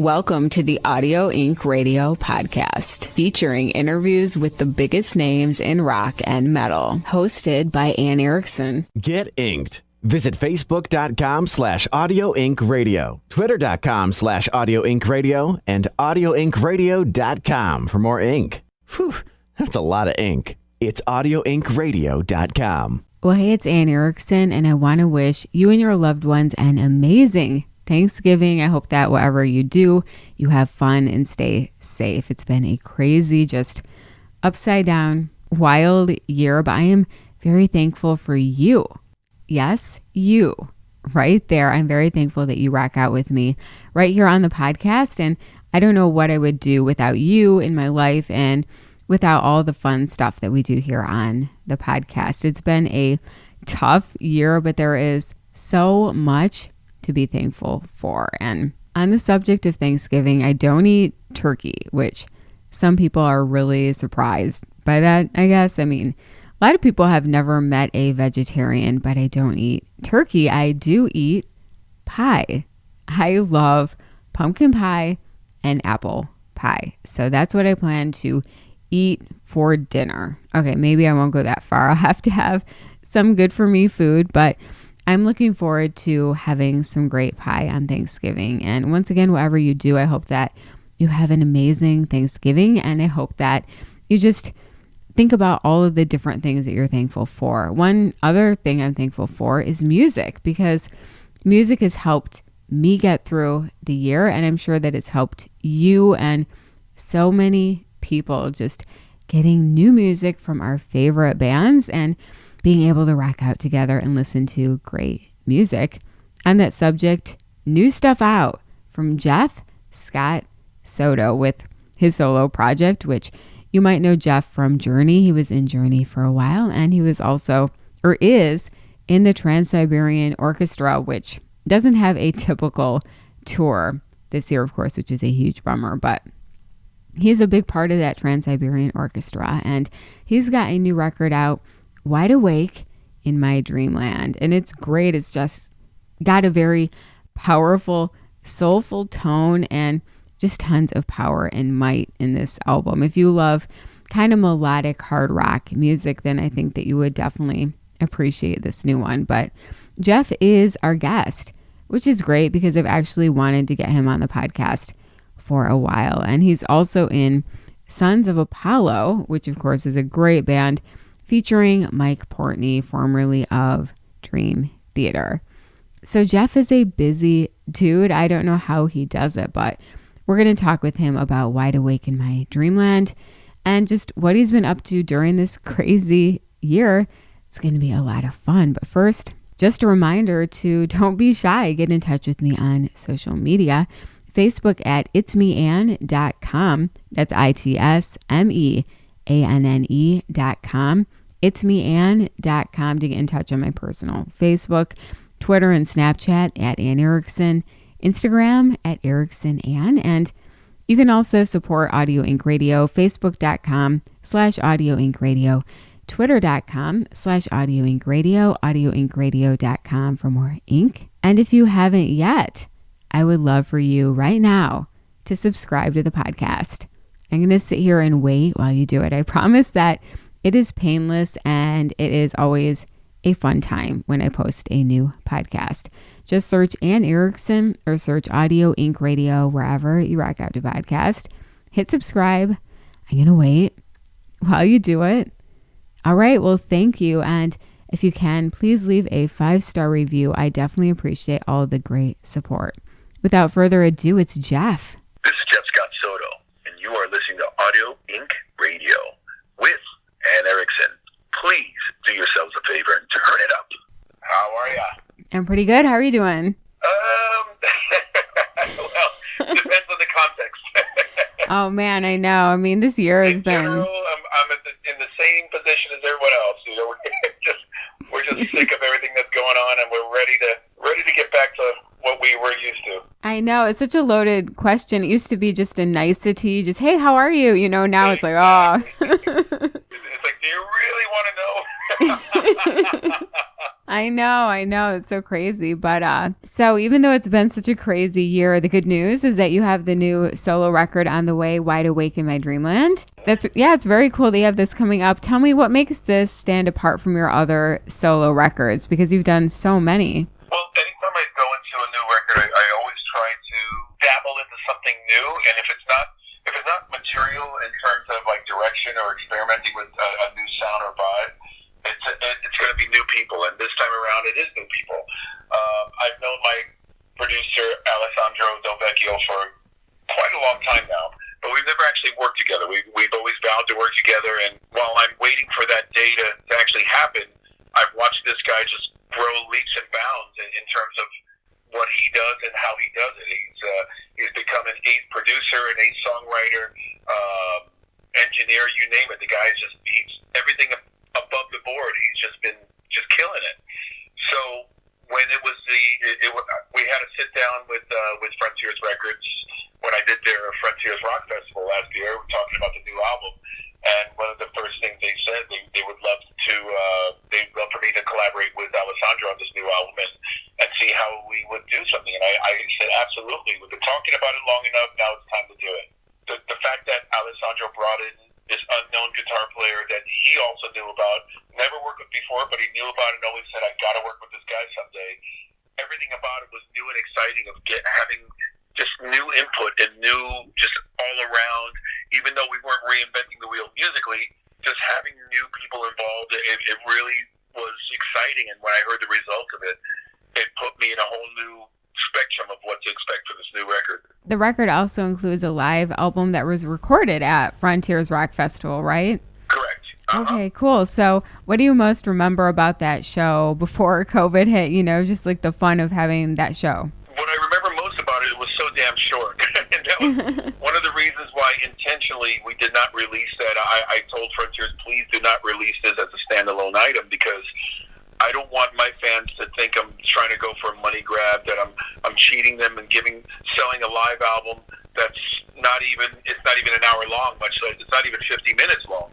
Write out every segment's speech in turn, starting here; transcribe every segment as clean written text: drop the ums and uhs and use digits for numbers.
Welcome to the Audio Inc. Radio podcast, featuring interviews with the biggest names in rock and metal. Hosted by Anne Erickson. Get inked. Visit Facebook.com/Audio Inc. Radio, Twitter.com/Audio Inc. Radio, and AudioIncRadio.com for more ink. Whew, that's a lot of ink. It's AudioIncRadio.com. Well, hey, it's Anne Erickson, and I want to wish you and your loved ones an amazing Thanksgiving. I hope that whatever you do, you have fun and stay safe. It's been a crazy, just upside down, wild year, but I am very thankful for you. Yes, you right there. I'm very thankful that you rock out with me right here on the podcast. And I don't know what I would do without you in my life and without all the fun stuff that we do here on the podcast. It's been a tough year, but there is so much to be thankful for. And on the subject of Thanksgiving, I don't eat turkey, which some people are really surprised by that, I guess. I mean, a lot of people have never met a vegetarian, but I don't eat turkey. I do eat pie. I love pumpkin pie and apple pie. So that's what I plan to eat for dinner. Okay, maybe I won't go that far. I'll have to have some good for me food, but I'm looking forward to having some great pie on Thanksgiving. And once again, whatever you do, I hope that you have an amazing Thanksgiving. And I hope that you just think about all of the different things that you're thankful for. One other thing I'm thankful for is music, because music has helped me get through the year. And I'm sure that it's helped you and so many people just getting new music from our favorite bands and being able to rock out together and listen to great music. On that subject, new stuff out from Jeff Scott Soto with his solo project, which you might know Jeff from Journey. He was in Journey for a while, and he was also, or is, in the Trans-Siberian Orchestra, which doesn't have a typical tour this year, of course, which is a huge bummer, but he's a big part of that Trans-Siberian Orchestra, and he's got a new record out, Wide Awake in My Dreamland. And it's great. It's just got a very powerful, soulful tone and just tons of power and might in this album. If you love kind of melodic hard rock music, then I think that you would definitely appreciate this new one. But Jeff is our guest, which is great because I've actually wanted to get him on the podcast for a while. And he's also in Sons of Apollo, which of course is a great band featuring Mike Portney, formerly of Dream Theater. So Jeff is a busy dude. I don't know how he does it, but we're going to talk with him about Wide Awake in My Dreamland and just what he's been up to during this crazy year. It's going to be a lot of fun. But first, just a reminder to don't be shy. Get in touch with me on social media. Facebook at itsmeanne.com. That's ITSMEANNE.com. itsmeanne.com to get in touch on my personal Facebook, Twitter, and Snapchat at Anne Erickson, Instagram at Erickson Anne, and you can also support Audio Inc. Radio, Facebook.com/Audio Inc. Radio, Twitter.com/Audio Inc. Radio, AudioIncRadio.com for more ink. And if you haven't yet, I would love for you right now to subscribe to the podcast. I'm going to sit here and wait while you do it. I promise that it is painless and it is always a fun time when I post a new podcast. Just search Anne Erickson or search Audio Inc. Radio wherever you rock out to podcast. Hit subscribe. I'm going to wait while you do it. All right. Well, thank you. And if you can, please leave a 5-star review. I definitely appreciate all the great support. Without further ado, it's Jeff. This is Jeff Scott Soto, and you are listening to Audio Inc. Radio with Anne Erickson. Please do yourselves a favor and turn it up. How are ya? I'm pretty good. How are you doing? Well, depends on the context. Oh man, I know. I mean, this year has been. General, I'm in the same position as everyone else. You know, we're just sick of everything that's going on, and we're ready to get back to what we were used to. I know. It's such a loaded question. It used to be just a nicety, just, hey, how are you? You know, now it's like, oh. It's like, do you really want to know? I know. It's so crazy. But so even though it's been such a crazy year, the good news is that you have the new solo record on the way, Wide Awake in My Dreamland. It's very cool that you have this coming up. Tell me what makes this stand apart from your other solo records, because you've done so many. Well, anytime I go into a new record, I always try to dabble into something new, and if it's not material in terms of like direction or experimenting with a new sound or vibe, it's going to be new people, and this time around it is new people. I've known my producer Alessandro Del Vecchio for quite a long time now, but we've never actually worked together. We've always vowed to work together, and while I'm waiting for that day to actually happen, I've watched this guy just grow leaps and bounds in terms of what he does and how he does it. He's become an ace producer, an ace songwriter, engineer, you name it. The guy's he's everything above the board. He's just been killing it. So when it was we had a sit down with Frontiers Records when I did their Frontiers Rock Festival last year, talking about the new album. And one of the first things they said, they would love for me to collaborate with Alessandro on this new album and see how we would do something. And I said, absolutely. We've been talking about it long enough. Now it's time to do it. The fact that Alessandro brought in this unknown guitar player that he also knew about, never worked with before, but he knew about it and always said, I got to work with this guy someday. Everything about it was new and exciting, of having just new input and new, just all around, even though we weren't reinventing the wheel musically, just having new people involved, it really was exciting. And when I heard the result of it, it put me in a whole new spectrum of what to expect for this new record. The record also includes a live album that was recorded at Frontiers Rock Festival, right? Correct. Okay, cool. So what do you most remember about that show before COVID hit, just like the fun of having that show? What I remember most about it was so damn short. And that was one of the reasons why intentionally we did not release that. I told Frontiers, please do not release this as a standalone item, because I don't want my fans to think I'm trying to go for a money grab, that I'm cheating them and selling a live album that's not even an hour long, much less it's not even 50 minutes long.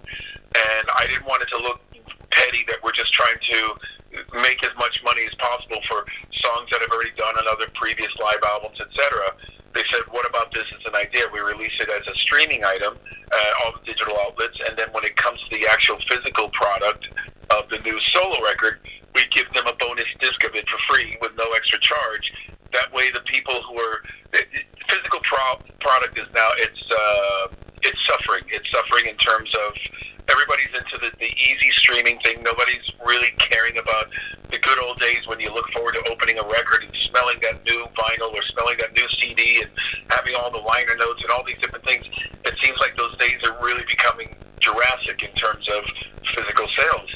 And I didn't want it to look petty that we're just trying to make as much money as possible for songs that I've already done on other previous live albums, etc. They said, what about this as an idea? We release it as a streaming item, all the digital outlets, and then when it comes to the actual physical product of the new solo record, we give them a bonus disc of it for free with no extra charge. That way the people who are... physical product is now, it's suffering. It's suffering in terms of everybody's into the easy streaming thing. Nobody's really caring about the good old days when you look forward to opening a record and smelling that new vinyl or smelling that new CD and having all the liner notes and all these different things. It seems like those days are really becoming Jurassic in terms of physical sales.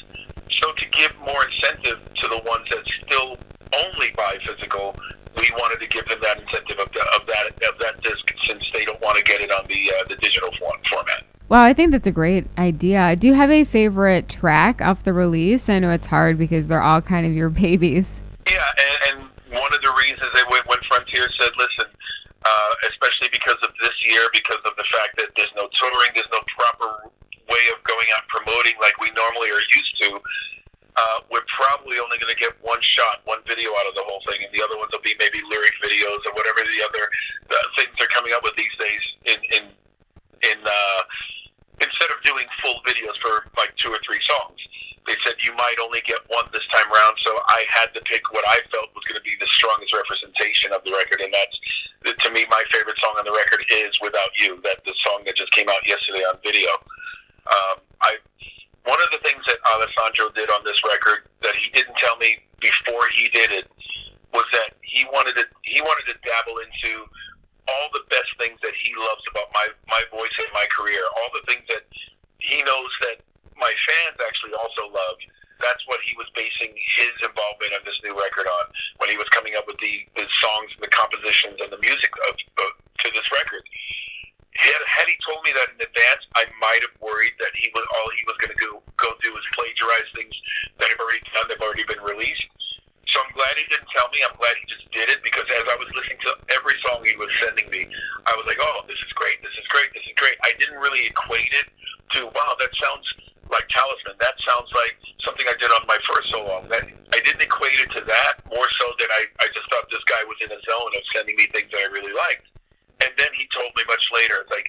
So to give more incentive to the ones that still only buy physical, we wanted to give them that incentive of that disc, since they don't want to get it on the digital format. Well, I think that's a great idea. Do you have a favorite track off the release? I know it's hard because they're all kind of your babies. Yeah, and one of the reasons that when Frontier said, listen, especially because of this year, because of the fact that there's no touring, there's no proper way of going out promoting like we normally are used to, we're probably only going to get one shot, one video out of the whole thing, and the other ones will be maybe lyric videos or whatever the other things they're coming up with these days. Instead of doing full videos for like 2 or 3 songs, they said you might only get one this time around. So I had to pick what I felt was going to be the strongest representation of the record, and that's, to me, my favorite song on the record is "Without You." That the song that just came out yesterday on video. One of the things that Alessandro did on this record that he didn't tell me before he did it was that he wanted to dabble into all the best things that he loves about my voice and my career, all the things that he knows that my fans actually also love. That's what he was basing his involvement on this new record on, when he was coming up with the songs and the compositions and the music to this record. Had he told me that in advance, I might have worried that all he was going to go do is plagiarize things that have already done, they've already been released. So I'm glad he didn't tell me. I'm glad he just did it, because as I was listening to every song he was sending me, I was like, oh, this is great, this is great, this is great. I didn't really equate it to, wow, that sounds like Talisman. That sounds like something I did on my first solo album. I didn't equate later. It's like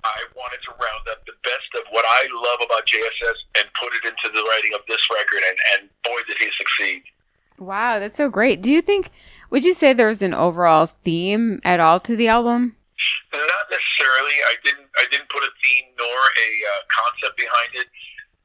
I wanted to round up the best of what I love about JSS and put it into the writing of this record, and boy, did he succeed. Wow, that's so great. Would you say there's an overall theme at all to the album? Not necessarily. I didn't put a theme nor a concept behind it.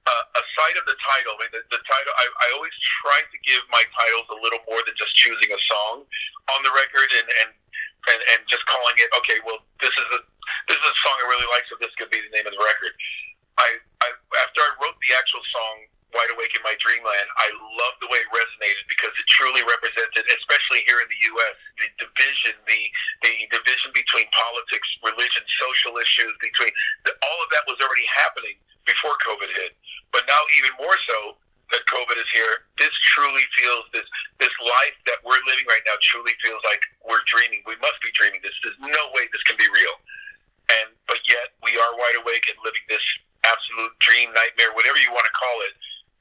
Aside of the title, I mean, the title, I always try to give my titles a little more than just choosing a song on the record and just calling it, okay, well, this is a song I really like, so this could be the name of the record. After I wrote the actual song, Wide Awake in My Dreamland, I loved the way it resonated because it truly represented, especially here in the U.S., the division between politics, religion, social issues, all of that was already happening before COVID hit. But now even more so that COVID is here, this truly feels, this life that we're living right now truly feels like we're dreaming. We must be dreaming. There's no way this can be real. But yet we are wide awake and living this absolute dream, nightmare, whatever you want to call it.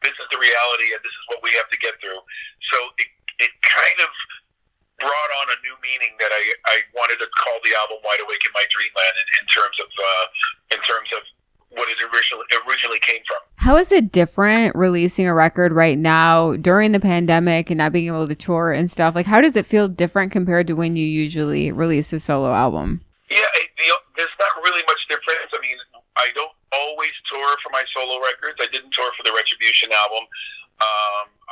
This is the reality, and this is what we have to get through. So it kind of brought on a new meaning that I wanted to call the album Wide Awake in My Dreamland in terms of what it originally came from. How is it different releasing a record right now during the pandemic and not being able to tour and stuff? Like, how does it feel different compared to when you usually release a solo album? Yeah, there's not really much difference. I mean, I don't always tour for my solo records. I didn't tour for the Retribution album.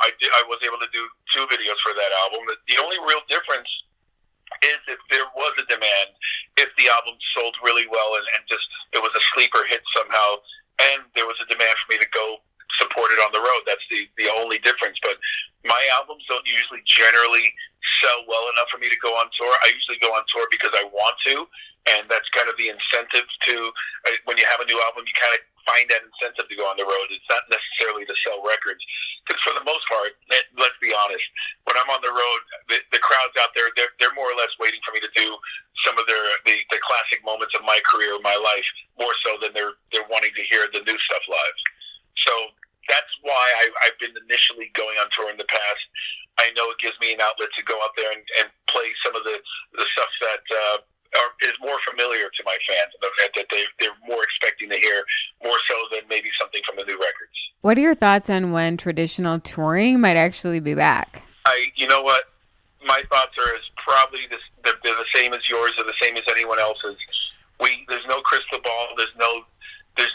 I was able to do 2 videos for that album. The only real difference is if there was a demand, if the album sold really well and just it was a sleeper hit somehow, and there was a demand for me to go support it on the road. That's the only difference. But my albums don't usually generally sell well enough for me to go on tour. I usually go on tour because I want to, and that's kind of the incentive to, when you have a new album, you kind of find that incentive to go on the road. It's not necessarily to sell records. Because for the most part, let's be honest, when I'm on the road, the crowds out there, they're more or less waiting for me to do some of the classic moments of my career, my life, more so than they're wanting to hear the new stuff live. So that's why I've been initially going on tour in the past. I know it gives me an outlet to go out there and play some of the stuff that is more familiar to my fans, that they're more expecting to hear, more so than maybe something from the new records. What are your thoughts on when traditional touring might actually be back? You know what? My thoughts are probably they're the same as yours, or the same as anyone else's. There's no crystal ball. There's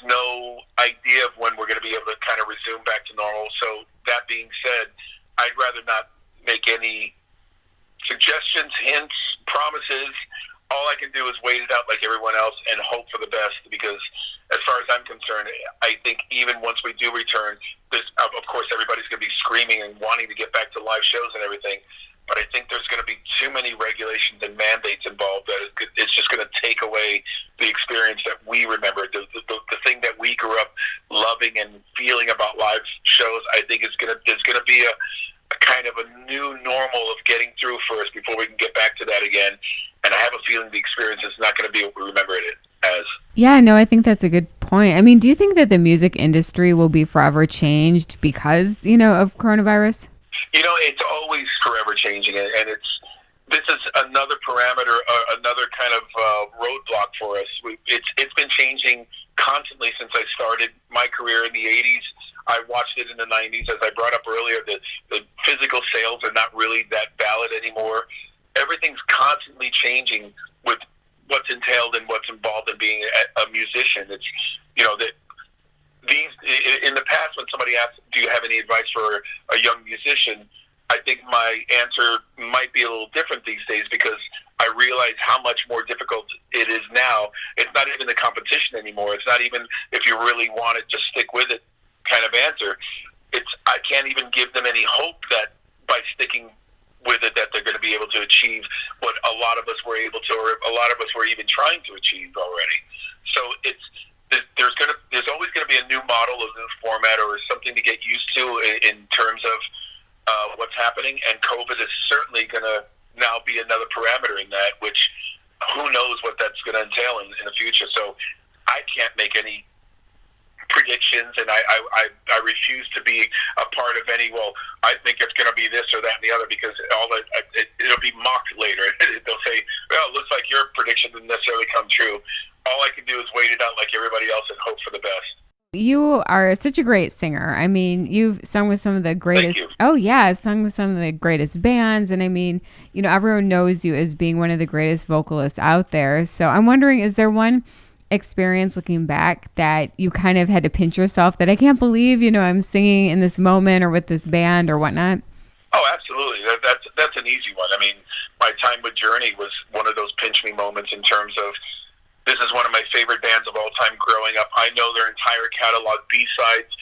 no idea of when we're going to be able to kind of resume back to normal. So that being said, I'd rather not make any suggestions, hints, promises. All I can do is wait it out like everyone else and hope for the best, because as far as I'm concerned, I think even once we do return, of course everybody's going to be screaming and wanting to get back to live shows and everything, but I think there's going to be too many regulations and mandates involved that it's just going to take away the experience that we remember, the thing that we grew up loving and feeling about live shows. I think there's going to be a kind of a new normal of getting through first before we can get back to that again. And I have a feeling the experience is not going to be what we remember it as. Yeah, no, I think that's a good point. I mean, do you think that the music industry will be forever changed because, of coronavirus? It's always forever changing, and this is another parameter, another kind of roadblock for us. It's been changing constantly since I started my career in the 80s. I watched it in the 90s. As I brought up earlier, the physical sales are not really that valid anymore. Everything's constantly changing with what's entailed and what's involved in being a musician. It's, that in the past, when somebody asks, do you have any advice for a young musician? I think my answer might be a little different these days, because I realize how much more difficult it is now. It's not even the competition anymore. It's not even if you really want it, just stick with it kind of answer. I can't even give them any hope that by sticking with it that they're going to be able to achieve what a lot of us were able to, or a lot of us were even trying to achieve already. So there's always going to be a new model, a new format, or something to get used to in terms of what's happening. And COVID is certainly going to now be another parameter in that, which who knows what that's going to entail in the future. So I can't make any predictions, and I refuse to be a part of any, well, I think it's going to be this or that and the other, because it'll be mocked later. They'll say, well, it looks like your prediction didn't necessarily come true. all I can do is wait it out like everybody else and hope for the best. You are such a great singer. I mean, you've sung with some of the greatest. Oh yeah, sung with some of the greatest bands, and I mean, everyone knows you as being one of the greatest vocalists out there. So I'm wondering, is there one experience looking back that you kind of had to pinch yourself that I can't believe, I'm singing in this moment or with this band or whatnot? Oh, absolutely. That's an easy one. I mean, my time with Journey was one of those pinch me moments in terms of, this is one of my favorite bands of all time growing up. I know their entire catalog, B-sides,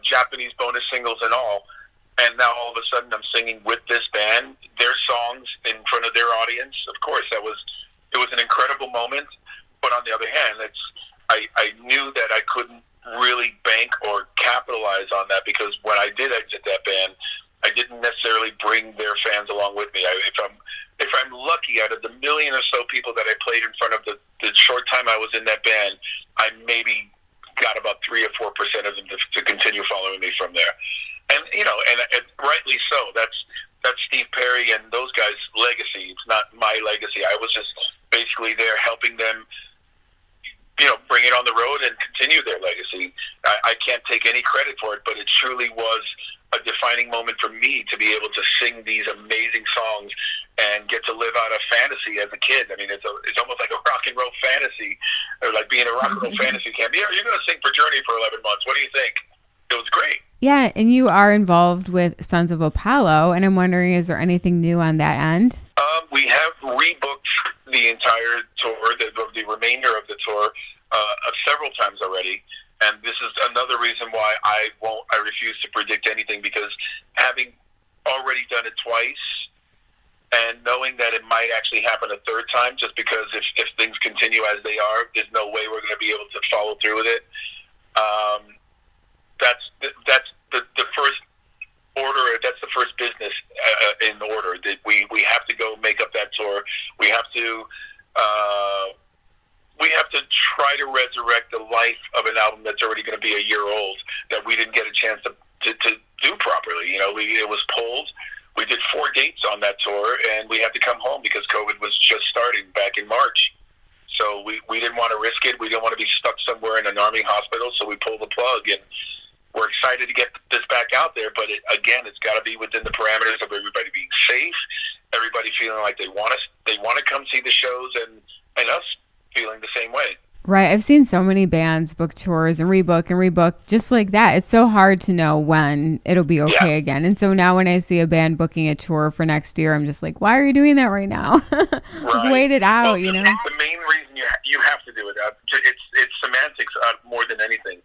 Japanese bonus singles and all. And now all of a sudden I'm singing with this band, their songs in front of their audience. Of course, it was an incredible moment. But on the other hand, I knew that I couldn't really bank or capitalize on that, because when I did exit that band, I didn't necessarily bring their fans along with me. If I'm lucky, out of the million or so people that I played in front of the short time I was in that band, I maybe got about 3 or 4% of them to continue following me from there. And and rightly so. That's Steve Perry and those guys' legacy. It's not my legacy. I was just basically there helping them, bring it on the road and continue their legacy. I can't take any credit for it, but it truly was a defining moment for me to be able to sing these amazing songs and get to live out a fantasy as a kid. I mean, it's almost like a rock and roll fantasy, or like being a rock and roll fantasy camp. You're going to sing for Journey for 11 months. What do you think? It was great. Yeah, and you are involved with Sons of Apollo, and I'm wondering, is there anything new on that end? We have rebooked the entire tour, the remainder of the tour, several times already. And this is another reason why I refuse to predict anything, because having already done it twice and knowing that it might actually happen a third time, just because if things continue as they are, there's no way we're going to be able to follow through with it. That's the first order. That's the first business in order. That we have to go make up that tour. We have to try to resurrect the life of an album that's already going to be a year old, that we didn't get a chance to do properly. It was pulled. We did 4 dates on that tour, and we had to come home because COVID was just starting back in March. So we didn't want to risk it. We didn't want to be stuck somewhere in an Army hospital, so we pulled the plug. And we're excited to get this back out there, but it's got to be within the parameters of everybody being safe, everybody feeling like they want to come see the shows, and us feeling the same way. Right. I've seen so many bands book tours and rebook just like that. It's so hard to know when it'll be okay again. And so now when I see a band booking a tour for next year, I'm just like, why are you doing that right now? Right. Wait it out, The main reason you have to do it, it's semantics more than anything.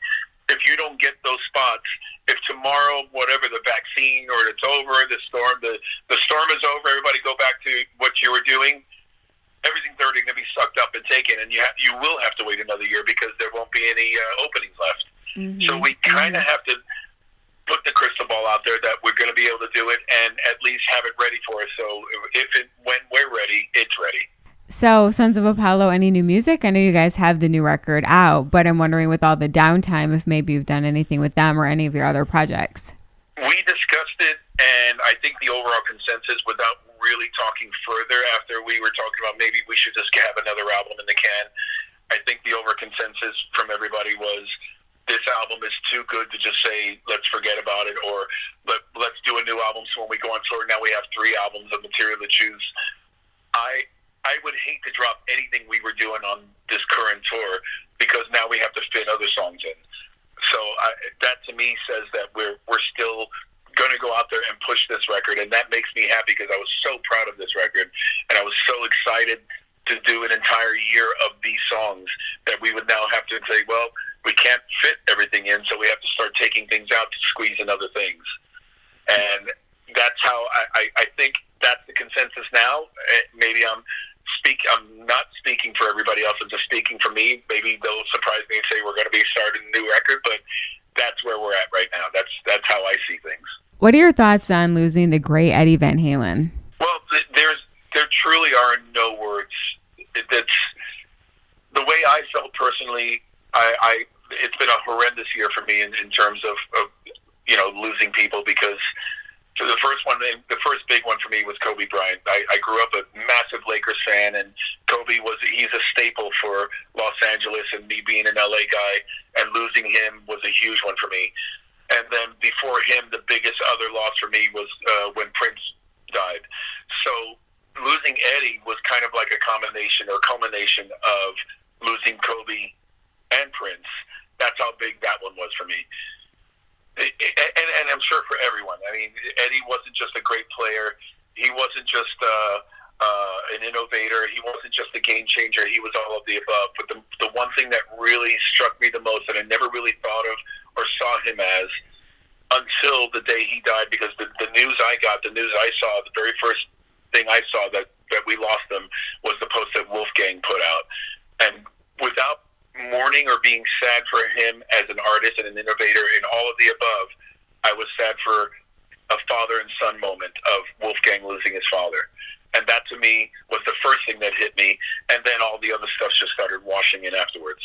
If you don't get those spots, if tomorrow, whatever, the vaccine or it's over, the storm is over, everybody go back to what you were doing, everything's already going to be sucked up and taken, and you will have to wait another year because there won't be any openings left. Mm-hmm. So we kind of have to put the crystal ball out there that we're going to be able to do it and at least have it ready for us. So when we're ready, it's ready. So, Sons of Apollo, any new music? I know you guys have the new record out, but I'm wondering, with all the downtime, if maybe you've done anything with them or any of your other projects. We discussed it, and I think the overall consensus, without really talking further after we were talking about maybe we should just have another album in the can, I think the over consensus from everybody was this album is too good to just say let's forget about it, or let's do a new album so when we go on tour now we have 3 albums of material to choose. I would hate to drop anything we were doing on this current tour because now we have to fit other songs in. So that to me says that we're still going to go out there and push this record, and that makes me happy because I was so proud of this record, and I was so excited to do an entire year of these songs that we would now have to say, well, we can't fit everything in, so we have to start taking things out to squeeze in other things. And that's how I think that's the consensus now. Maybe I'm not speaking for everybody else, I'm just speaking for me. Maybe they'll surprise me and say we're going to be starting a new record, but that's where we're at right now. That's how I see things. What are your thoughts on losing the great Eddie Van Halen? Well, there truly are no words. That's the way I felt personally. It's been a horrendous year for me in terms of losing people, because So the first big one for me was Kobe Bryant. I grew up a massive Lakers fan, and he's a staple for Los Angeles, and me being an LA guy and losing him was a huge one for me. And then before him, the biggest other loss for me was when Prince died. So losing Eddie was kind of like a combination or culmination of losing Kobe and Prince. That's how big that one was for me. And I'm sure for everyone. I mean, Eddie wasn't just a great player. He wasn't just an innovator. He wasn't just a game changer. He was all of the above. But the one thing that really struck me the most that I never really thought of or saw him as until the day he died, because the news I saw, the very first thing I saw that we lost him was the post that Wolfgang put out. And without mourning or being sad for him as an artist and an innovator and all of the above, I was sad for a father and son moment of Wolfgang losing his father. And that to me was the first thing that hit me, and then all the other stuff just started washing in afterwards.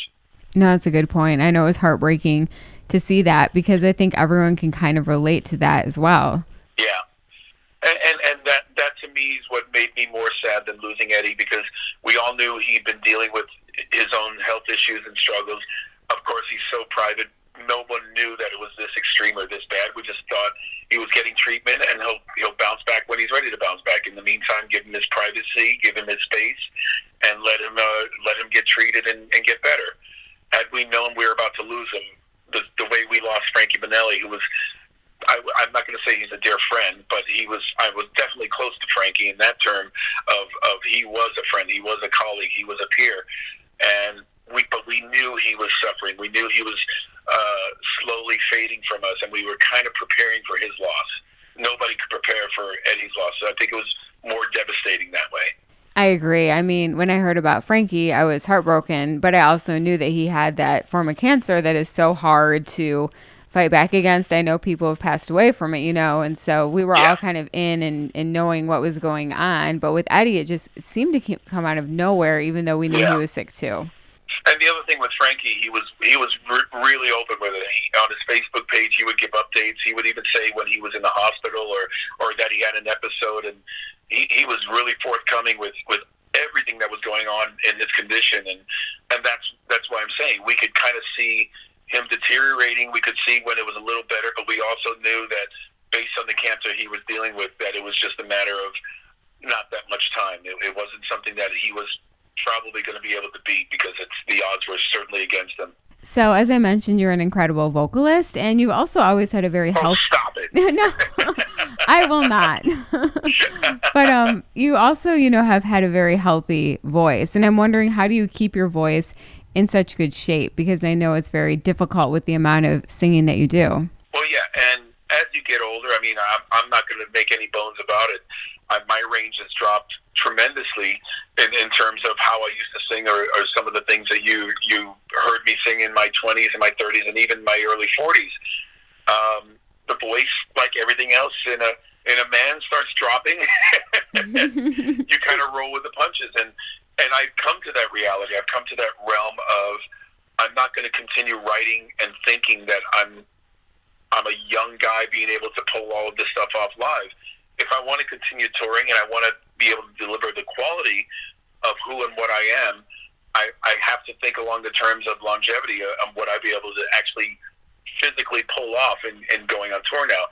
No, that's a good point. I know it was heartbreaking to see that, because I think everyone can kind of relate to that as well. Yeah. And that to me is what made me more sad than losing Eddie, because we all knew he'd been dealing with his own health issues and struggles. Of course, he's so private. No one knew that it was this extreme or this bad. We just thought he was getting treatment, and he'll bounce back when he's ready to bounce back. In the meantime, give him his privacy, give him his space, and let him get treated and get better. Had we known we were about to lose him, the way we lost Frankie Bonelli, who was, I'm not going to say he's a dear friend, but I was definitely close to Frankie in that term of he was a friend, he was a colleague, he was a peer, but we knew he was suffering. We knew he was slowly fading from us, and we were kind of preparing for his loss. Nobody could prepare for Eddie's loss, so I think it was more devastating that way. I agree. I mean, when I heard about Frankie, I was heartbroken, but I also knew that he had that form of cancer that is so hard to fight back against. I know people have passed away from it, and so we were all kind of in and knowing what was going on. But with Eddie, it just seemed to come out of nowhere, even though we knew he was sick too. And the other thing with Frankie, he was really open with it. On his Facebook page, he would give updates. He would even say when he was in the hospital or that he had an episode, and he was really forthcoming with everything that was going on in his condition, and that's why I'm saying we could kind of see him deteriorating. We could see when it was a little better, but we also knew that based on the cancer he was dealing with, that it was just a matter of not that much time. It wasn't something that he was probably going to be able to beat, because the odds were certainly against him. So, as I mentioned, you're an incredible vocalist, and you also always had a very Stop it. No, I will not. But you also, have had a very healthy voice, and I'm wondering, how do you keep your voice in such good shape? Because I know it's very difficult with the amount of singing that you do. Well, yeah, and as you get older, I mean, I'm not going to make any bones about it. My range has dropped tremendously in terms of how I used to sing, or some of the things that you heard me sing in my 20s and my 30s and even my early 40s. The voice, like everything else in a man, starts dropping. You kind of roll with the punches, and I've come to that reality. I've come to that realm of I'm not going to continue writing and thinking that I'm a young guy being able to pull all of this stuff off live. If I want to continue touring and I want to be able to deliver the quality of who and what I am, I have to think along the terms of longevity of what I'd be able to actually physically pull off and going on tour now.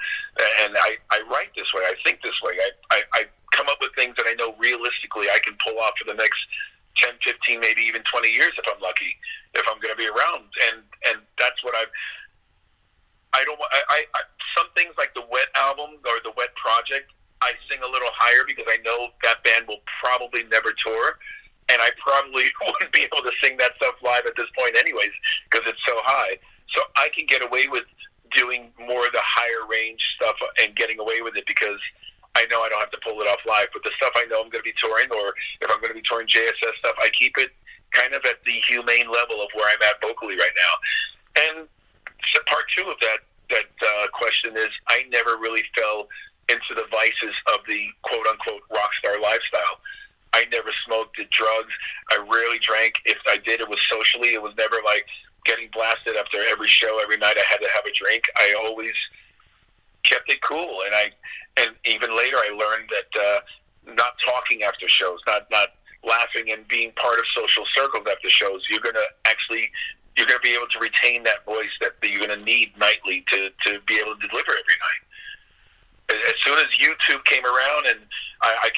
And I write this way. I think this way. I come up with things that I know realistically I can pull off for the next 10, 15, maybe even 20 years if I'm lucky, if I'm going to be around. And that's what some things like the Wet album or the Wet project, I sing a little higher because I know that band will probably never tour, and I probably wouldn't be able to sing that stuff live at this point anyways because it's so high. So I can get away with doing more of the higher range stuff and getting away with it because I know I don't have to pull it off live. But the stuff I know I'm going to be touring, or if I'm going to be touring JSS stuff, I keep it kind of at the humane level of where I'm at vocally right now. And so part two of that question is I never really fell into the vices of the quote-unquote rock star lifestyle. I never smoked, did drugs. I rarely drank. If I did, it was socially. It was never like getting blasted after every show. Every night I had to have a drink. I always kept it cool. And even later I learned that not talking after shows, not laughing and being part of social circles after shows, you're going to be able to retain that voice that you're going to need nightly to be able to deliver every night. As soon as YouTube came around, and I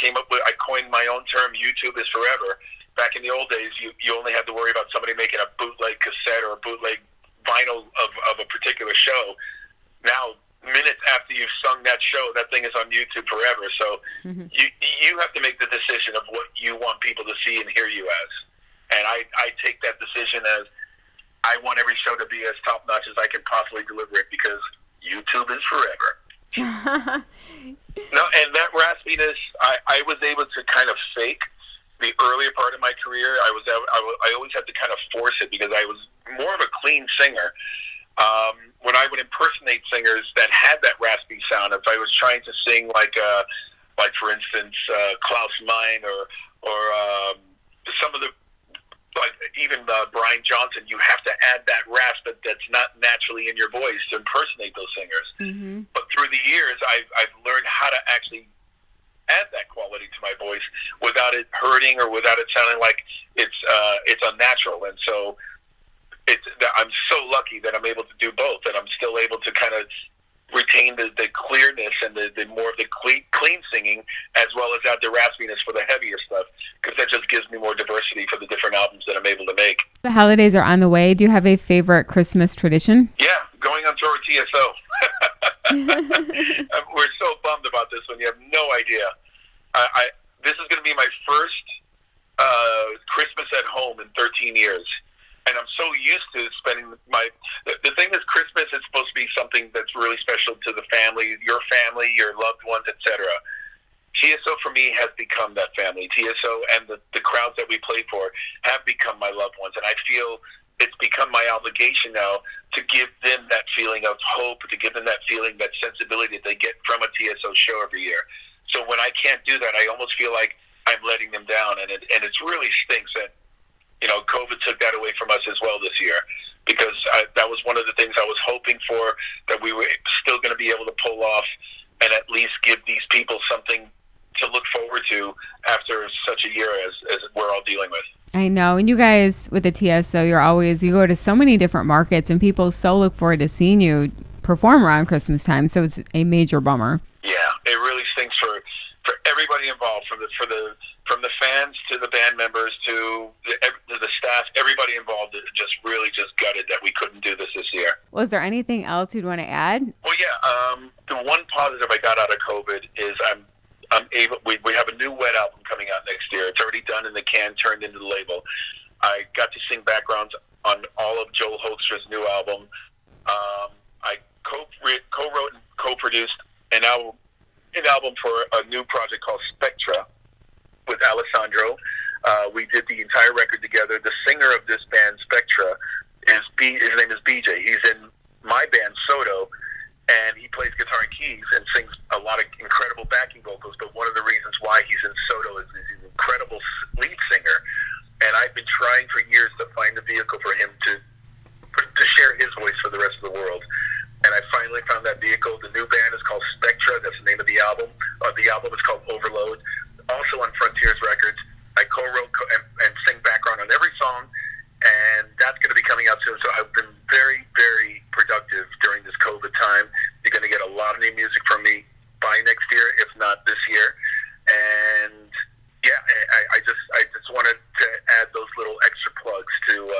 coined my own term, YouTube is forever. Back in the old days, you only had to worry about somebody making a bootleg cassette or a bootleg vinyl of a particular show. Now, minutes after you've sung that show, that thing is on YouTube forever. So you have to make the decision of what you want people to see and hear you as. And I take that decision as I want every show to be as top-notch as I can possibly deliver it, because YouTube is forever. No, and that raspiness, I was able to kind of fake the earlier part of my career. I always had to kind of force it because I was more of a clean singer. When I would impersonate singers that had that raspy sound, if I was trying to sing like for instance, Klaus Meine or some of the, like even Brian Johnson, you have to add that rasp that's not naturally in your voice to impersonate those singers. Mm-hmm. But through the years, I've learned how to actually add that quality to my voice without it hurting or without it sounding like it's unnatural. And so I'm so lucky that I'm able to do both, and I'm still able to kind of retain the clearness and the more of the clean singing, as well as add the raspiness for the heavier stuff, because that just gives me more diversity for the different albums that I'm able to make. The holidays are on the way. Do you have a favorite Christmas tradition? Yeah, going on tour with TSO. We're so bummed about this one. You have no idea. This is going to be my first Christmas at home in 13 years. And I'm so used to spending the thing is, Christmas is supposed to be something that's really special to the family, your loved ones, etc. TSO for me has become that family. TSO and the crowds that we play for have become my loved ones. And I feel it's become my obligation now to give them that feeling of hope, to give them that feeling, that sensibility that they get from a TSO show every year. So when I can't do that, I almost feel like I'm letting them down. And it really stinks that, COVID took that away from us as well this year, because that was one of the things I was hoping for, that we were still going to be able to pull off and at least give these people something to look forward to after such a year as we're all dealing with. I know. And you guys with the TSO, you go to so many different markets, and people so look forward to seeing you perform around Christmas time. So it's a major bummer. Yeah, it really stinks for everybody involved, from the fans to the band members to the staff, everybody involved. It just gutted that we couldn't do this year. Was there anything else you'd want to add? Well, yeah. The one positive I got out of COVID is I'm able. We have a new wet album coming out next year. It's already done in the can, turned into the label. I got to sing backgrounds on all of Joel Hoekstra's new album. I co-wrote and co-produced an album for a new project called Spectra with Alessandro. We did the entire record together. The singer of this band, Spectra, his name is BJ. He's in my band, Soto, and he plays guitar and keys and sings a lot of incredible backing vocals. But one of the reasons why he's in Soto is he's an incredible lead singer. And I've been trying for years to find a vehicle for him to share his voice for the rest of the world. And I finally found that vehicle. The new band is called Spectra. That's the name of the album. The album is called Overload. Also on Frontiers Records. I co-wrote and sing background on every song, and that's going to be coming out soon. So I've been very, very productive during this COVID time. You're going to get a lot of new music from me by next year, if not this year. And yeah, I just wanted to add those little extra plugs to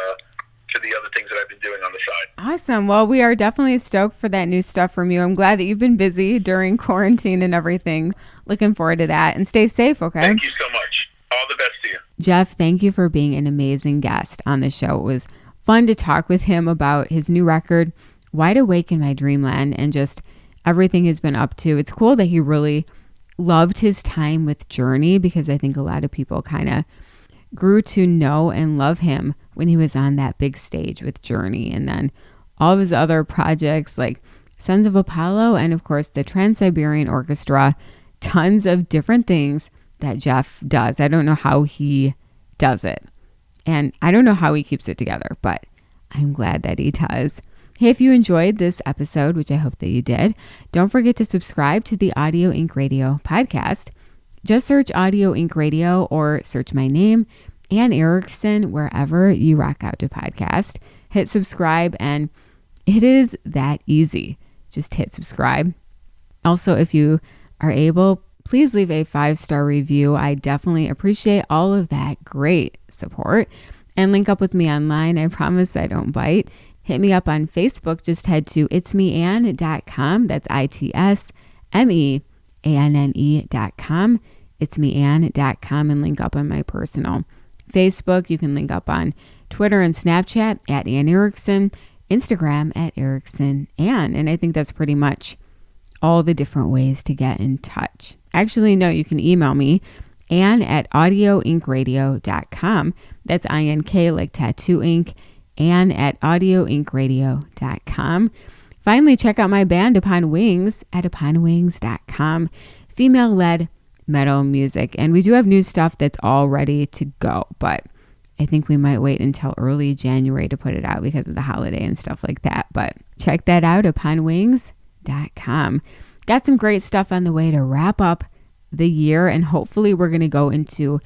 the other things that I've been doing on the side. Awesome. Well, we are definitely stoked for that new stuff from you. I'm glad that you've been busy during quarantine and everything. Looking forward to that, and stay safe, okay? Thank you so much. All the best to you. Jeff, thank you for being an amazing guest on the show. It was fun to talk with him about his new record, Wide Awake in My Dreamland, and just everything he's been up to. It's cool that he really loved his time with Journey, because I think a lot of people kind of grew to know and love him when he was on that big stage with Journey, and then all of his other projects like Sons of Apollo and of course the Trans-Siberian Orchestra. Tons of different things that Jeff does. I don't know how he does it, and I don't know how he keeps it together, but I'm glad that he does. Hey, if you enjoyed this episode, which I hope that you did, don't forget to subscribe to the Audio Inc. Radio podcast. Just search Audio Inc. Radio or search my name, Anne Erickson, wherever you rock out to podcast. Hit subscribe, and it is that easy. Just hit subscribe. Also, if you are able, please leave a 5-star review. I definitely appreciate all of that great support. And link up with me online. I promise I don't bite. Hit me up on Facebook. Just head to itsmeanne.com. That's itsmeanne.com. itsmeanne.com and link up on my personal Facebook. You can link up on Twitter and Snapchat at Anne Erickson, Instagram at Erickson Anne. And I think that's pretty much all the different ways to get in touch. Actually, no, you can email me, Anne at audioinkradio.com. That's INK like tattoo ink. Anne at audioinkradio.com. Finally, check out my band Upon Wings at uponwings.com. Female-led metal music. And we do have new stuff that's all ready to go, but I think we might wait until early January to put it out because of the holiday and stuff like that. But check that out, uponwings.com. Got some great stuff on the way to wrap up the year, and hopefully we're going to go into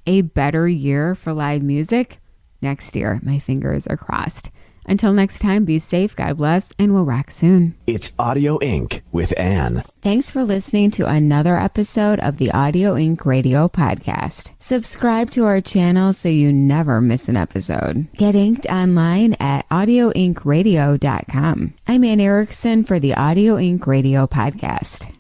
a better year for live music next year. My fingers are crossed. Until next time, be safe, God bless, and we'll rock soon. It's Audio Inc. with Anne. Thanks for listening to another episode of the Audio Inc. Radio podcast. Subscribe to our channel so you never miss an episode. Get inked online at audioinkradio.com. I'm Anne Erickson for the Audio Inc. Radio podcast.